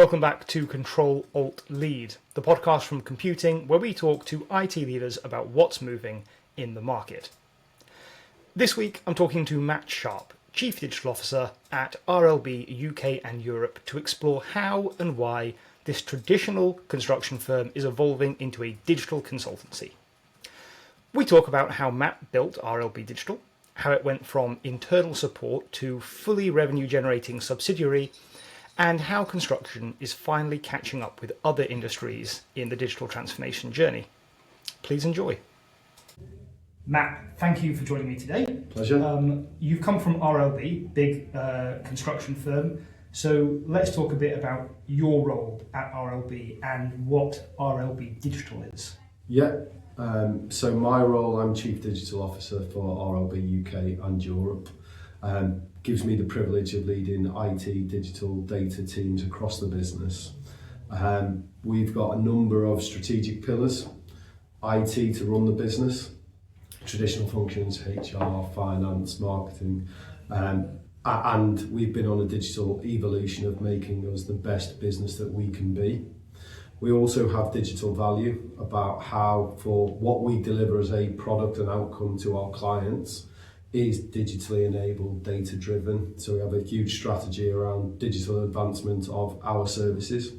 Welcome back to Control Alt Lead, the podcast from computing where we talk to IT leaders about what's moving in the market. This week I'm talking to Matt Sharp, Chief Digital Officer at RLB UK and Europe, to explore how and why this traditional construction firm is evolving into a digital consultancy. We talk about how Matt built RLB Digital, how it went from internal support to fully revenue generating subsidiary, and how construction is finally catching up with other industries in the digital transformation journey. Please enjoy. Matt, thank you for joining me today. Pleasure. You've come from RLB, big construction firm. So let's talk a bit about your role at RLB and what RLB Digital is. Yeah. So my role, I'm Chief Digital Officer for RLB UK and Europe. Gives me the privilege of leading IT digital data teams across the business. We've got a number of strategic pillars: IT to run the business, traditional functions, HR, finance, marketing, and we've been on a digital evolution of making us the best business that we can be. We also have digital value about how, for what we deliver as a product and outcome to our clients, is digitally enabled, data driven. So we have a huge strategy around digital advancement of our services.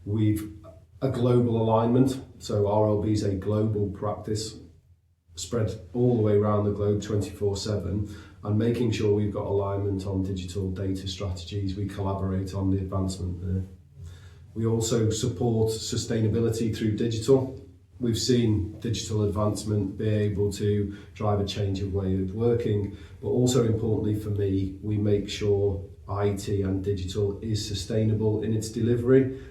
We've a global alignment, so RLB is a global practice spread all the way around the globe 24/7, and making sure we've got alignment on digital data strategies. We collaborate on the advancement there. We also support sustainability through digital. We've seen digital advancement be able to drive a change of way of working, but also importantly for me, we make sure IT and digital is sustainable in its delivery.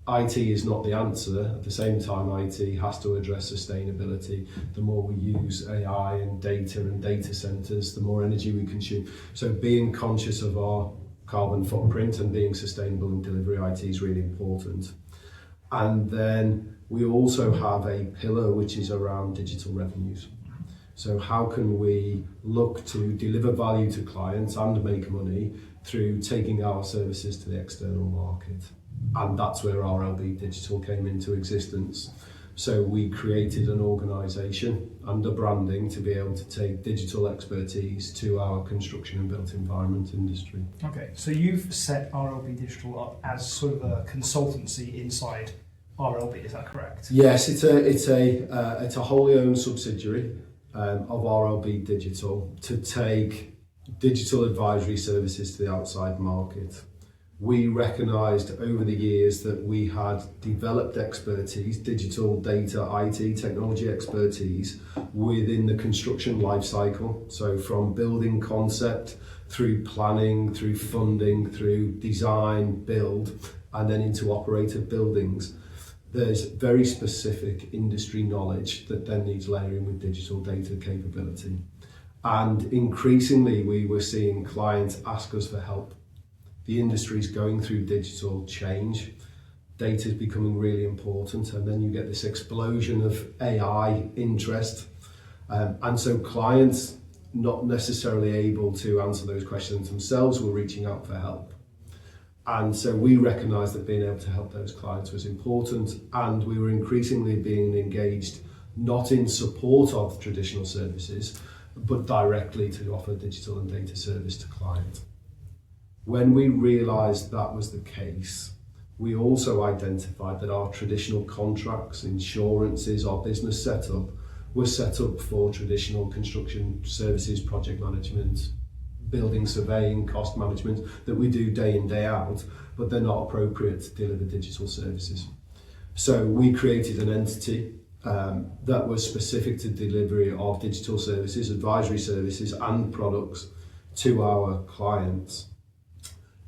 IT is not the answer. At the same time, IT has to address sustainability. The more we use AI and data centers, the more energy we consume. So being conscious of our carbon footprint and being sustainable in delivery, IT is really important. And then we also have a pillar which is around digital revenues. So how can we look to deliver value to clients and make money through taking our services to the external market? And that's where RLB Digital came into existence. So we created an organisation and a branding to be able to take digital expertise to our construction and built environment industry. Okay, so you've set RLB Digital up as sort of a consultancy inside RLB, is that correct? Yes, it's a wholly owned subsidiary of RLB Digital to take digital advisory services to the outside market. We recognised over the years that we had developed expertise, digital data, IT, technology expertise within the construction life cycle. So from building concept through planning, through funding, through design, build, and then into operative buildings. There's very specific industry knowledge that then needs layering with digital data capability. And increasingly we were seeing clients ask us for help. The industry is going through digital change. Data is becoming really important, and then you get this explosion of AI interest. And so clients not necessarily able to answer those questions themselves were reaching out for help. And so we recognised that being able to help those clients was important, and we were increasingly being engaged not in support of traditional services, but directly to offer digital and data service to clients. When we realised that was the case, we also identified that our traditional contracts, insurances, our business setup were set up for traditional construction services, project management, building surveying, cost management that we do day in, day out, but they're not appropriate to deliver digital services. So we created an entity that was specific to delivery of digital services, advisory services and products to our clients.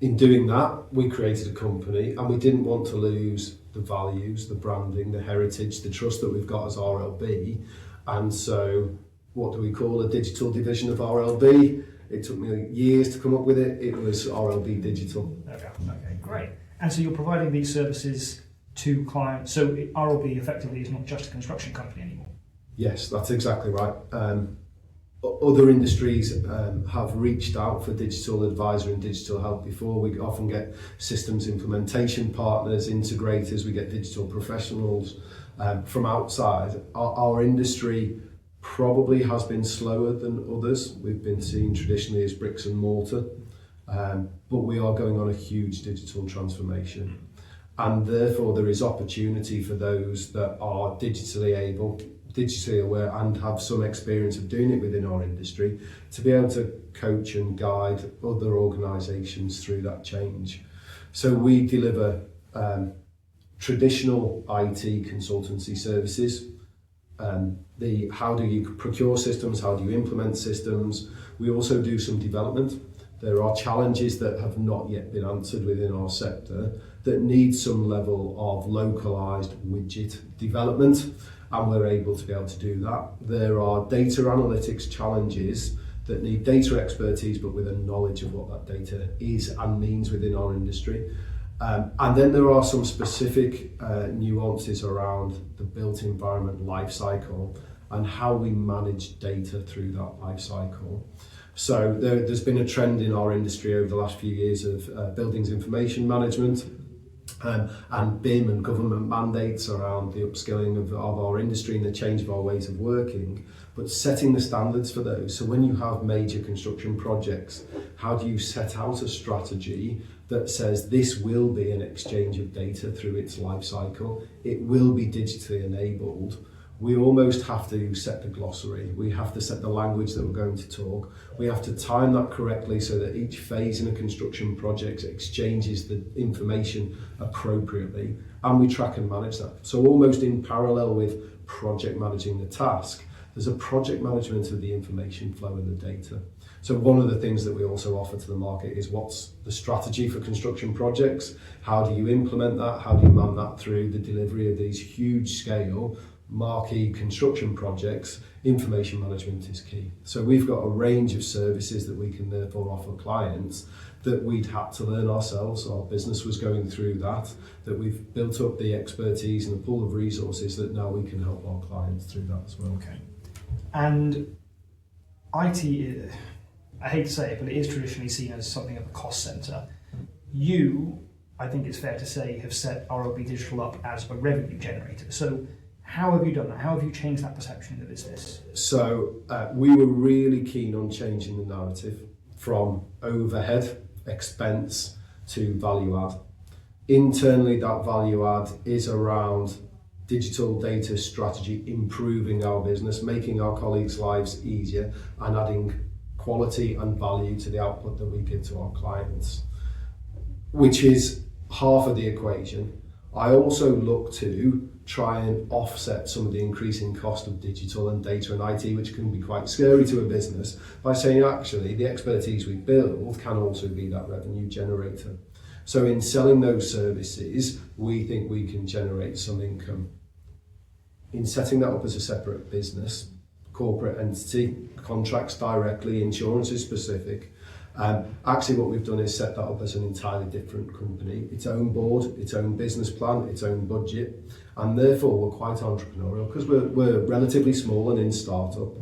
In doing that, we created a company, and we didn't want to lose the values, the branding, the heritage, the trust that we've got as RLB. And so what do we call a digital division of RLB? It took me years to come up with it. It was RLB Digital. Okay, great. And so you're providing these services to clients. So RLB effectively is not just a construction company anymore. Yes, that's exactly right. Other industries have reached out for digital advisory and digital help before. We often get systems implementation partners, integrators, we get digital professionals from outside. Our industry probably has been slower than others. We've been seen traditionally as bricks and mortar, but we are going on a huge digital transformation. And therefore there is opportunity for those that are digitally able, digitally aware and have some experience of doing it within our industry to be able to coach and guide other organisations through that change. So we deliver traditional IT consultancy services. How do you procure systems, how do you implement systems? We also do some development. There are challenges that have not yet been answered within our sector that need some level of localised widget development, and we're able to be able to do that. There are data analytics challenges that need data expertise but with a knowledge of what that data is and means within our industry. And then there are some specific nuances around the built environment life cycle and how we manage data through that life cycle. So there's been a trend in our industry over the last few years of buildings information management and BIM and government mandates around the upskilling of our industry and the change of our ways of working, but setting the standards for those. So when you have major construction projects, how do you set out a strategy that says this will be an exchange of data through its life cycle, it will be digitally enabled? We almost have to set the glossary, we have to set the language that we're going to talk, we have to time that correctly so that each phase in a construction project exchanges the information appropriately, and we track and manage that. So almost in parallel with project managing the task, there's a project management of the information flow and the data. So one of the things that we also offer to the market is what's the strategy for construction projects, how do you implement that, how do you man that through the delivery of these huge scale marquee construction projects. Information management is key. So we've got a range of services that we can therefore offer clients that we'd had to learn ourselves. Our business was going through that we've built up the expertise and the pool of resources that now we can help our clients through that as well. Okay. And IT, I hate to say it, but it is traditionally seen as something of a cost centre. You, I think it's fair to say, have set RLB Digital up as a revenue generator. So how have you done that? How have you changed that perception in the business? So we were really keen on changing the narrative from overhead, expense to value add. Internally, that value add is around digital data strategy, improving our business, making our colleagues' lives easier and adding quality and value to the output that we give to our clients, which is half of the equation. I also look to try and offset some of the increasing cost of digital and data and IT, which can be quite scary to a business, by saying actually the expertise we build can also be that revenue generator. So in selling those services, we think we can generate some income. In setting that up as a separate business, corporate entity, contracts directly, insurance is specific. Actually what we've done is set that up as an entirely different company, its own board, its own business plan, its own budget, and therefore we're quite entrepreneurial because we're relatively small and in startup.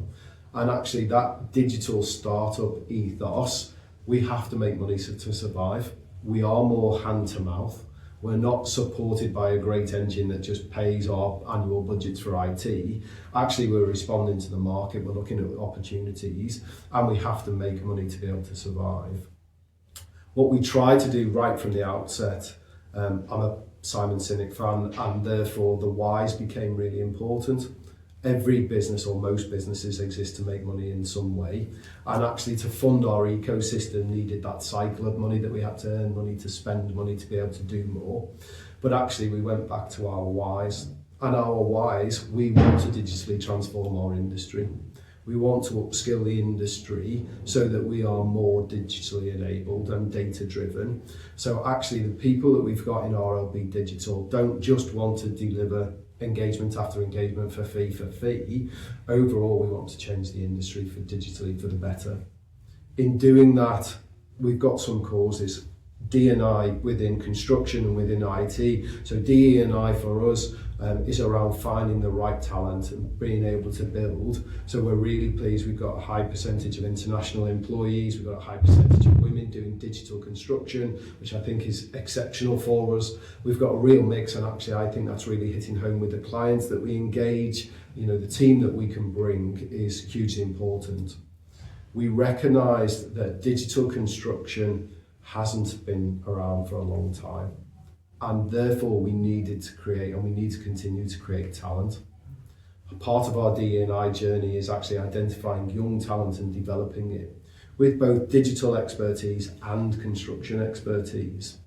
And actually that digital startup ethos, we have to make money to survive. We are more hand to mouth. We're not supported by a great engine that just pays our annual budgets for IT. Actually, we're responding to the market, we're looking at opportunities, and we have to make money to be able to survive. What we try to do right from the outset, I'm a Simon Sinek fan, and therefore the whys became really important. Every business or most businesses exist to make money in some way, and actually to fund our ecosystem needed that cycle of money that we had to earn money to spend money to be able to do more. But actually we went back to our whys, and our whys, we want to digitally transform our industry. We want to upskill the industry so that we are more digitally enabled and data driven. So actually the people that we've got in RLB Digital don't just want to deliver engagement after engagement for fee. Overall, we want to change the industry for digitally for the better. In doing that, we've got some causes. D&I within construction and within IT. So DE&I for us is around finding the right talent and being able to build. So we're really pleased we've got a high percentage of international employees, we've got a high percentage of women doing digital construction, which I think is exceptional for us. We've got a real mix, and actually I think that's really hitting home with the clients that we engage. You know, the team that we can bring is hugely important. We recognised that digital construction hasn't been around for a long time, and therefore we needed to create, and we need to continue to create talent. A part of our D&I journey is actually identifying young talent and developing it with both digital expertise and construction expertise.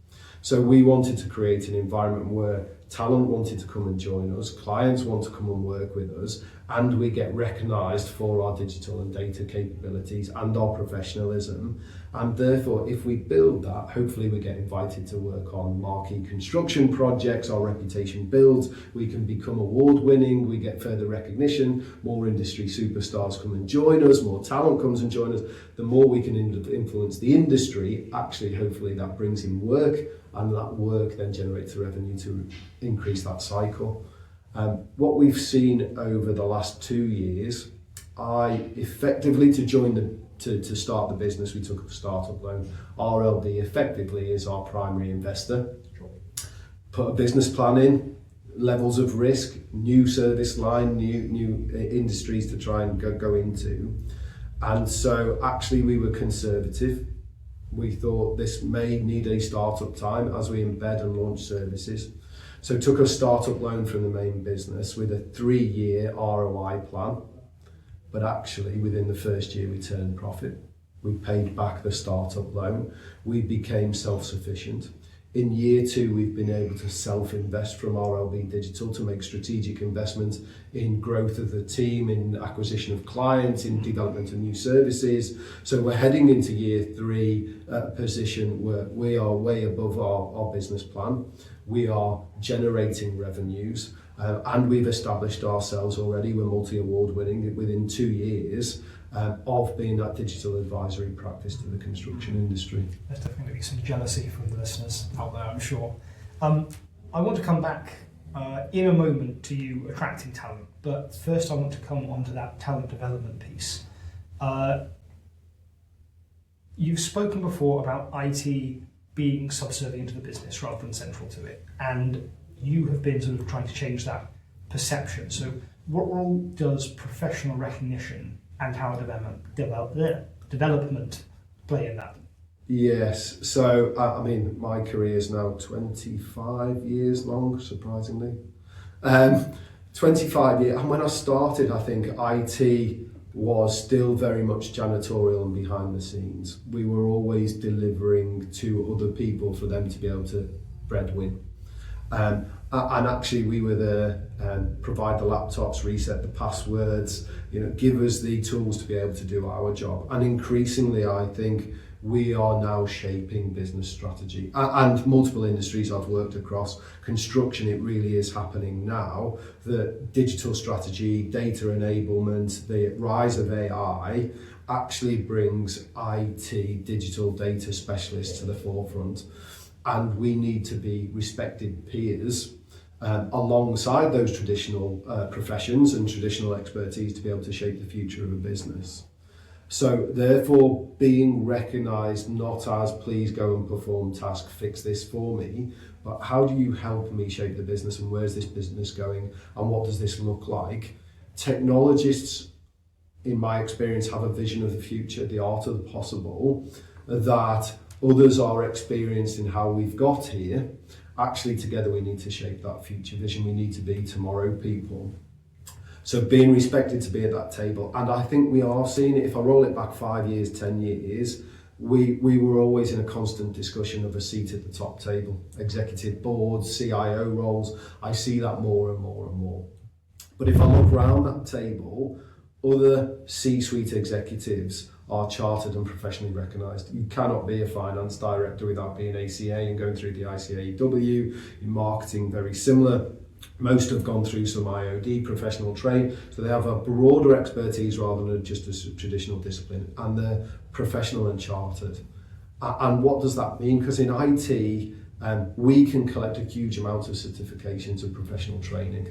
So we wanted to create an environment where talent wanted to come and join us, clients want to come and work with us, and we get recognised for our digital and data capabilities and our professionalism. And therefore, if we build that, hopefully we get invited to work on marquee construction projects, our reputation builds, we can become award-winning, we get further recognition, more industry superstars come and join us, more talent comes and join us. The more we can influence the industry, actually hopefully that brings in work, and that work then generates the revenue to increase that cycle. What we've seen over the last 2 years, I effectively, to start the business, we took a startup loan. RLB effectively is our primary investor. Put a business plan in, levels of risk, new service line, new industries to try and go into. And so actually we were conservative. We thought this may need a startup time as we embed and launch services. So took a startup loan from the main business with a 3-year ROI plan. But actually within the first year we turned profit. We paid back the startup loan. We became self-sufficient. In year 2, we've been able to self-invest from RLB Digital to make strategic investments in growth of the team, in acquisition of clients, in development of new services. So we're heading into year 3 at a position where we are way above our business plan. We are generating revenues, and we've established ourselves already. We're multi-award winning within 2 years of being that digital advisory practice to the construction industry. There's definitely going to be some jealousy from the listeners out there, I'm sure. I want to come back in a moment to you attracting talent, but first I want to come on to that talent development piece. You've spoken before about IT being subservient to the business rather than central to it, and you have been sort of trying to change that perception. So what role does professional recognition and how development play in that? Yes, so I mean, my career is now 25 years long, surprisingly. 25 years, and when I started, I think IT was still very much janitorial and behind the scenes. We were always delivering to other people for them to be able to breadwin. And actually we were there and provide the laptops, reset the passwords, give us the tools to be able to do our job. And increasingly, I think we are now shaping business strategy. And multiple industries I've worked across, construction, it really is happening now, that digital strategy, data enablement, the rise of AI actually brings IT, digital data specialists to the forefront. And we need to be respected peers alongside those traditional professions and traditional expertise to be able to shape the future of a business. So therefore, being recognised not as please go and perform task, fix this for me, but how do you help me shape the business, and where's this business going, and what does this look like? Technologists, in my experience, have a vision of the future, the art of the possible, that others are experienced in how we've got here. Actually, together we need to shape that future vision. We need to be tomorrow people. So being respected to be at that table. And I think we are seeing it. If I roll it back 5 years, 10 years, we were always in a constant discussion of a seat at the top table. Executive boards, CIO roles. I see that more and more and more. But if I look around that table, other C-suite executives are chartered and professionally recognised. You cannot be a finance director without being ACA and going through the ICAEW. In marketing, very similar. Most have gone through some IOD, professional training, so they have a broader expertise rather than just a traditional discipline, and they're professional and chartered. And what does that mean? Because in IT, We can collect a huge amount of certifications and professional training.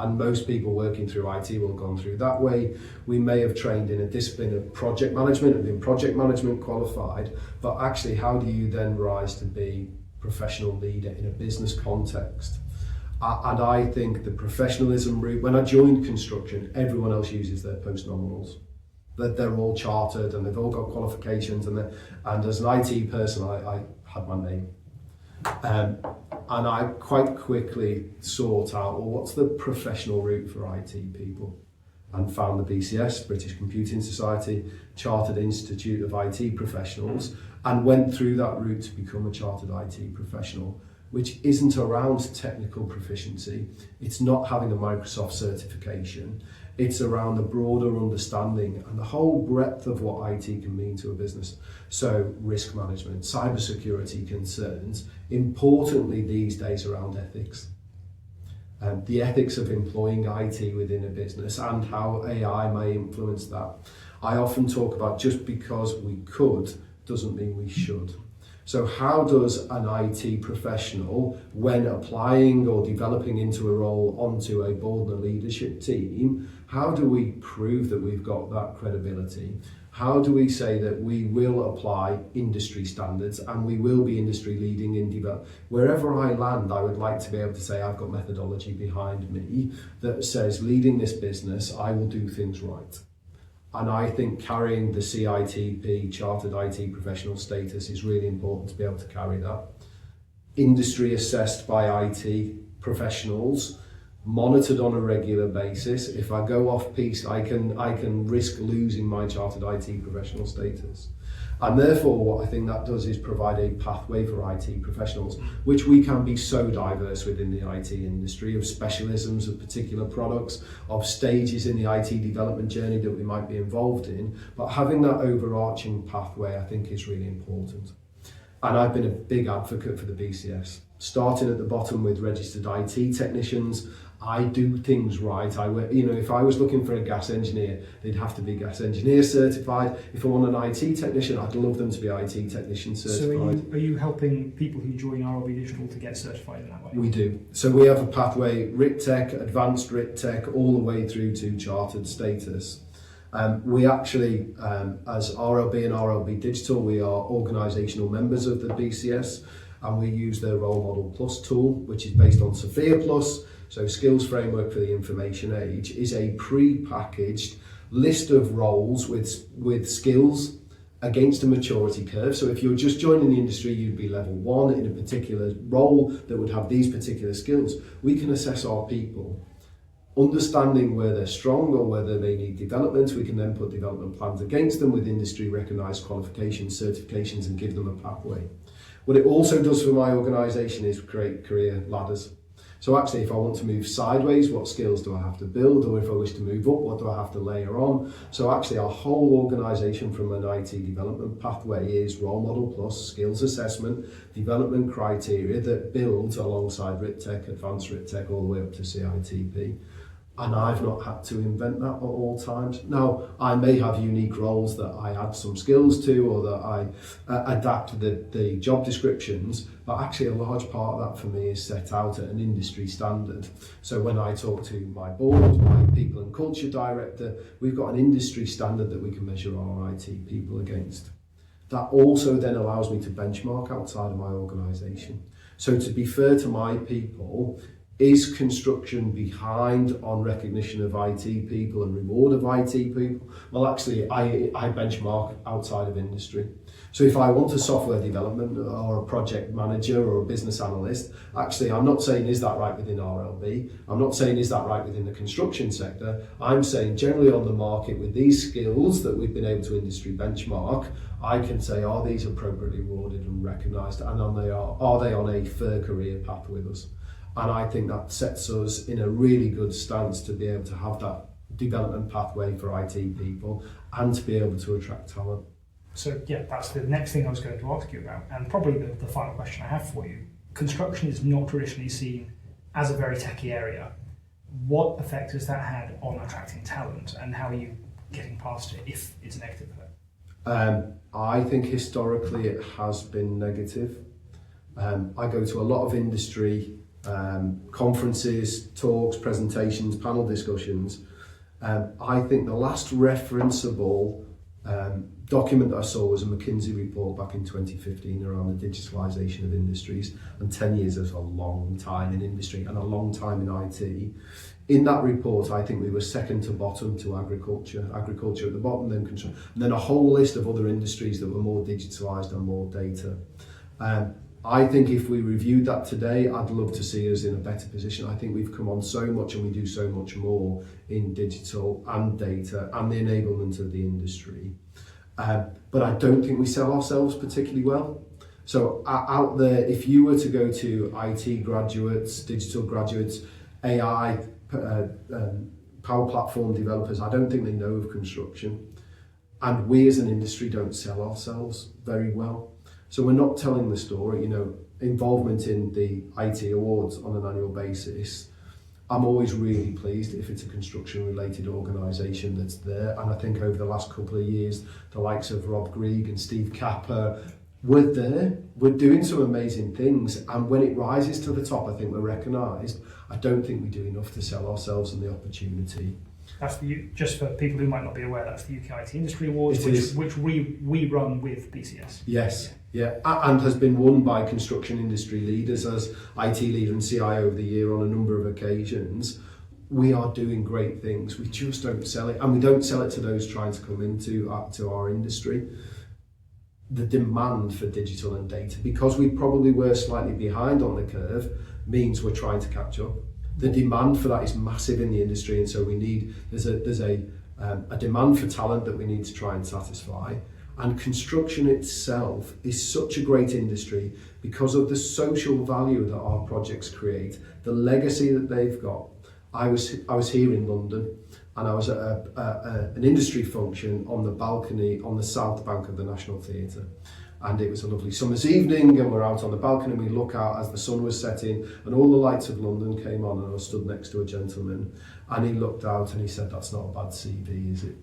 And most people working through IT will have gone through that way. We may have trained in a discipline of project management and been project management qualified, but actually how do you then rise to be professional leader in a business context? And I think the professionalism route, when I joined construction, everyone else uses their post-nominals. That they're all chartered and they've all got qualifications, and as an IT person, I had my name. And I quite quickly sought out, well, what's the professional route for IT people? And found the BCS, British Computing Society, Chartered Institute of IT Professionals, and went through that route to become a Chartered IT Professional, which isn't around technical proficiency. It's not having a Microsoft certification. It's around the broader understanding and the whole breadth of what IT can mean to a business. So risk management, cybersecurity concerns, importantly these days around ethics. And the ethics of employing IT within a business and how AI may influence that. I often talk about just because we could doesn't mean we should. So how does an IT professional, when applying or developing into a role onto a board and a leadership team, how do we prove that we've got that credibility? How do we say that we will apply industry standards and we will be industry leading in development? Wherever I land, I would like to be able to say I've got methodology behind me that says leading this business, I will do things right. And I think carrying the CITP, Chartered IT Professional status, is really important to be able to carry that. Industry assessed by IT professionals, monitored on a regular basis. If I go off piece, I can risk losing my Chartered IT Professional status. And therefore, what I think that does is provide a pathway for IT professionals, which we can be so diverse within the IT industry, of specialisms, of particular products, of stages in the IT development journey that we might be involved in. But having that overarching pathway, I think, is really important. And I've been a big advocate for the BCS. Starting at the bottom with registered IT technicians, I do things right. If I was looking for a gas engineer, they'd have to be gas engineer certified. If I want an IT technician, I'd love them to be IT technician certified. So are you helping people who join RLB Digital to get certified in that way? We do. So we have a pathway, RIT Tech, Advanced RIT Tech, all the way through to chartered status. We actually, as RLB and RLB Digital, we are organisational members of the BCS, and we use their Role Model Plus tool, which is based on Sophia Plus. So Skills Framework for the Information Age is a pre-packaged list of roles with skills against a maturity curve. So if you're just joining the industry, you'd be level 1 in a particular role that would have these particular skills. We can assess our people, understanding where they're strong or whether they need development. We can then put development plans against them with industry recognised qualifications, certifications, and give them a pathway. What it also does for my organisation is create career ladders. So actually, if I want to move sideways, what skills do I have to build? Or if I wish to move up, what do I have to layer on? So actually, our whole organisation from an IT development pathway is Role Model Plus, skills assessment, development criteria that builds alongside RIT Tech, Advanced RIT Tech, all the way up to CITP. And I've not had to invent that at all times. Now, I may have unique roles that I add some skills to, or that I adapt the job descriptions, but actually a large part of that for me is set out at an industry standard. So when I talk to my board, my people and culture director, we've got an industry standard that we can measure our IT people against. That also then allows me to benchmark outside of my organisation. So to be fair to my people, is construction behind on recognition of IT people and reward of IT people? Well, actually, I benchmark outside of industry. So if I want a software development or a project manager or a business analyst, actually, I'm not saying is that right within RLB. I'm not saying is that right within the construction sector. I'm saying generally on the market with these skills that we've been able to industry benchmark, I can say, are these appropriately rewarded and recognised, and are they on a fair career path with us? And I think that sets us in a really good stance to be able to have that development pathway for IT people and to be able to attract talent. So yeah, that's the next thing I was going to ask you about, and probably the final question I have for you. Construction is not traditionally seen as a very techie area. What effect has that had on attracting talent, and how are you getting past it if it's a negative effect? I think historically it has been negative. I go to a lot of industry conferences, talks, presentations, panel discussions. I think the last referenceable document that I saw was a McKinsey report back in 2015 around the digitalisation of industries, and 10 years is a long time in industry and a long time in IT. In that report, I think we were second to bottom to agriculture at the bottom, then construction, and then a whole list of other industries that were more digitalised and more data. I think if we reviewed that today, I'd love to see us in a better position. I think we've come on so much and we do so much more in digital and data and the enablement of the industry. But I don't think we sell ourselves particularly well. So out there, if you were to go to IT graduates, digital graduates, AI, power platform developers, I don't think they know of construction. And we as an industry don't sell ourselves very well. So we're not telling the story, involvement in the IT awards on an annual basis. I'm always really pleased if it's a construction related organisation that's there. And I think over the last couple of years, the likes of Rob Grieg and Steve Capper, we're there, we're doing some amazing things. And when it rises to the top, I think we're recognised. I don't think we do enough to sell ourselves and the opportunity. That's just for people who might not be aware, that's the UK IT Industry Awards, which we run with BCS. Yes, yeah, and has been won by construction industry leaders as IT leader and CIO of the year on a number of occasions. We are doing great things, we just don't sell it, and we don't sell it to those trying to come into our industry. The demand for digital and data, because we probably were slightly behind on the curve, means we're trying to catch up. The demand for that is massive in the industry, and so there's a demand for talent that we need to try and satisfy. And construction itself is such a great industry because of the social value that our projects create, the legacy that they've got. I was here in London, and I was at an industry function on the balcony on the south bank of the National Theatre. And it was a lovely summer's evening, and we're out on the balcony and we look out as the sun was setting and all the lights of London came on, and I was stood next to a gentleman and he looked out and he said, "That's not a bad CV, is it?"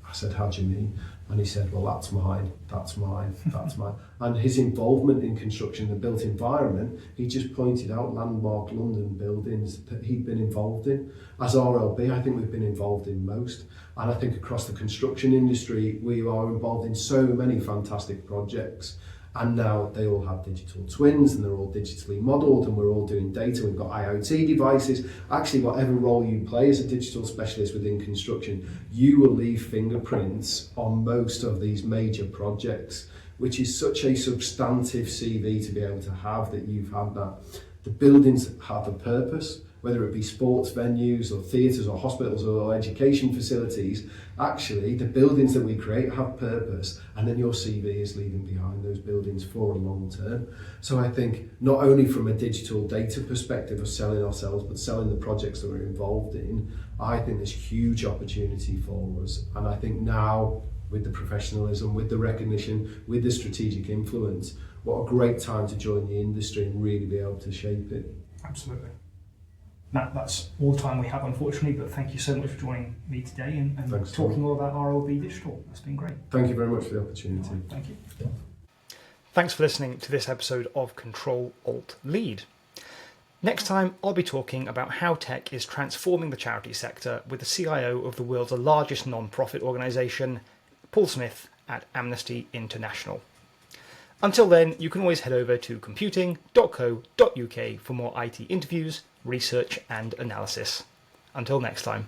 I said, "How do you mean?" And he said, "Well, that's mine, that's mine, that's mine." And his involvement in construction, the built environment, he just pointed out landmark London buildings that he'd been involved in. As RLB, I think we've been involved in most. And I think across the construction industry, we are involved in so many fantastic projects. And now they all have digital twins and they're all digitally modelled and we're all doing data. We've got IoT devices. Actually, whatever role you play as a digital specialist within construction, you will leave fingerprints on most of these major projects, which is such a substantive CV to be able to have, that you've had that. The buildings have a purpose, whether it be sports venues or theatres or hospitals or education facilities. Actually, the buildings that we create have purpose, and then your CV is leaving behind those buildings for a long term. So I think not only from a digital data perspective of selling ourselves, but selling the projects that we're involved in, I think there's huge opportunity for us. And I think now, with the professionalism, with the recognition, with the strategic influence, what a great time to join the industry and really be able to shape it. Absolutely. Matt, that's all the time we have, unfortunately, but thank you so much for joining me today and talking all about RLB Digital. That's been great. Thank you very much for the opportunity. Right, thank you. Thanks for listening to this episode of Control Alt Lead. Next time, I'll be talking about how tech is transforming the charity sector with the CIO of the world's largest non-profit organisation, Paul Smith at Amnesty International. Until then, you can always head over to computing.co.uk for more IT interviews, research and analysis. Until next time.